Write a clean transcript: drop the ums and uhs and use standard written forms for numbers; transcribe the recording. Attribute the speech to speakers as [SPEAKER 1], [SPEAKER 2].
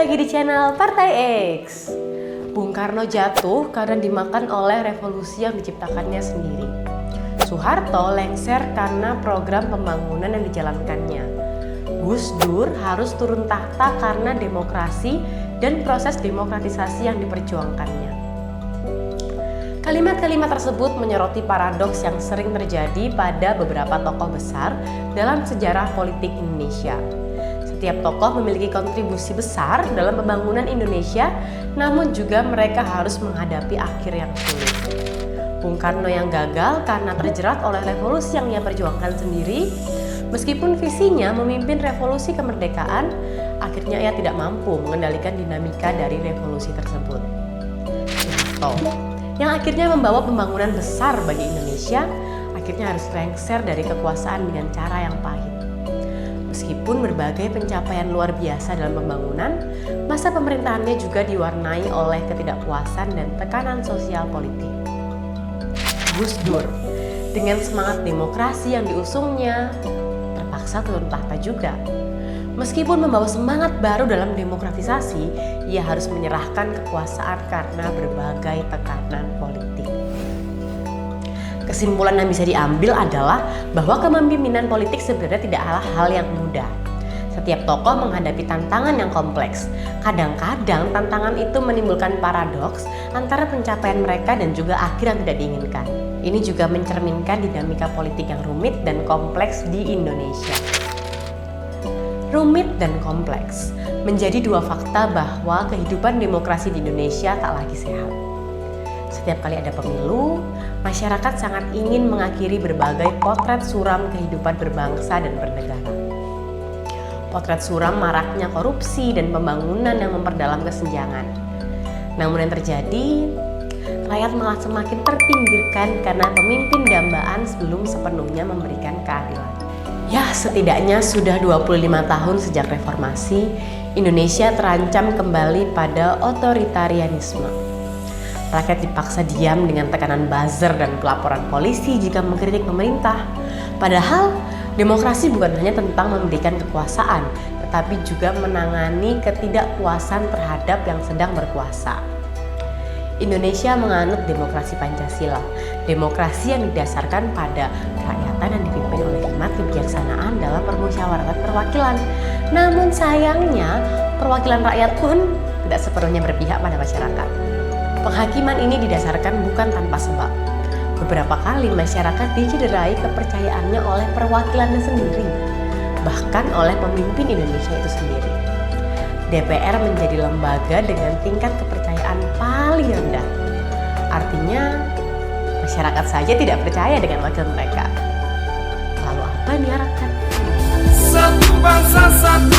[SPEAKER 1] lagi di channel Partai X. Bung Karno jatuh karena dimakan oleh revolusi yang diciptakannya sendiri. Soeharto lengser karena program pembangunan yang dijalankannya. Gus Dur harus turun tahta karena demokrasi dan proses demokratisasi yang diperjuangkannya. Kalimat-kalimat tersebut menyoroti paradoks yang sering terjadi pada beberapa tokoh besar dalam sejarah politik Indonesia. Setiap tokoh memiliki kontribusi besar dalam pembangunan Indonesia, namun juga mereka harus menghadapi akhir yang sulit. Bung Karno yang gagal karena terjerat oleh revolusi yang ia perjuangkan sendiri, meskipun visinya memimpin revolusi kemerdekaan, akhirnya ia tidak mampu mengendalikan dinamika dari revolusi tersebut. Soeharto, yang akhirnya membawa pembangunan besar bagi Indonesia, akhirnya harus lengser dari kekuasaan dengan cara yang pahit. Meskipun berbagai pencapaian luar biasa dalam pembangunan, masa pemerintahannya juga diwarnai oleh ketidakpuasan dan tekanan sosial politik. Gus Dur, dengan semangat demokrasi yang diusungnya, terpaksa turun tahta juga. Meskipun membawa semangat baru dalam demokratisasi, ia harus menyerahkan kekuasaan karena berbagai tekanan politik. Kesimpulan yang bisa diambil adalah bahwa kepemimpinan politik sebenarnya tidaklah hal yang mudah. Setiap tokoh menghadapi tantangan yang kompleks. Kadang-kadang tantangan itu menimbulkan paradoks antara pencapaian mereka dan juga akhir yang tidak diinginkan. Ini juga mencerminkan dinamika politik yang rumit dan kompleks di Indonesia. Rumit dan kompleks menjadi dua fakta bahwa kehidupan demokrasi di Indonesia tak lagi sehat. Setiap kali ada pemilu, masyarakat sangat ingin mengakhiri berbagai potret suram kehidupan berbangsa dan bernegara. Potret suram maraknya korupsi dan pembangunan yang memperdalam kesenjangan. Namun yang terjadi, rakyat malah semakin terpinggirkan karena pemimpin dambaan belum sepenuhnya memberikan keadilan. Ya, setidaknya sudah 25 tahun sejak reformasi, Indonesia terancam kembali pada otoritarianisme. Rakyat dipaksa diam dengan tekanan buzzer dan pelaporan polisi jika mengkritik pemerintah. Padahal, demokrasi bukan hanya tentang memberikan kekuasaan, tetapi juga menangani ketidakpuasan terhadap yang sedang berkuasa. Indonesia menganut demokrasi Pancasila, demokrasi yang didasarkan pada kerakyatan yang dipimpin oleh hikmat kebijaksanaan dalam permusyawaratan perwakilan. Namun sayangnya, perwakilan rakyat pun tidak sepenuhnya berpihak pada masyarakat. Penghakiman ini didasarkan bukan tanpa sebab. Beberapa kali masyarakat dicederai kepercayaannya oleh perwakilannya sendiri, bahkan oleh pemimpin Indonesia itu sendiri. DPR menjadi lembaga dengan tingkat kepercayaan paling rendah. Artinya, masyarakat saja tidak percaya dengan wakil mereka. Lalu apa yang diharapkan?
[SPEAKER 2] Satu bangsa, satu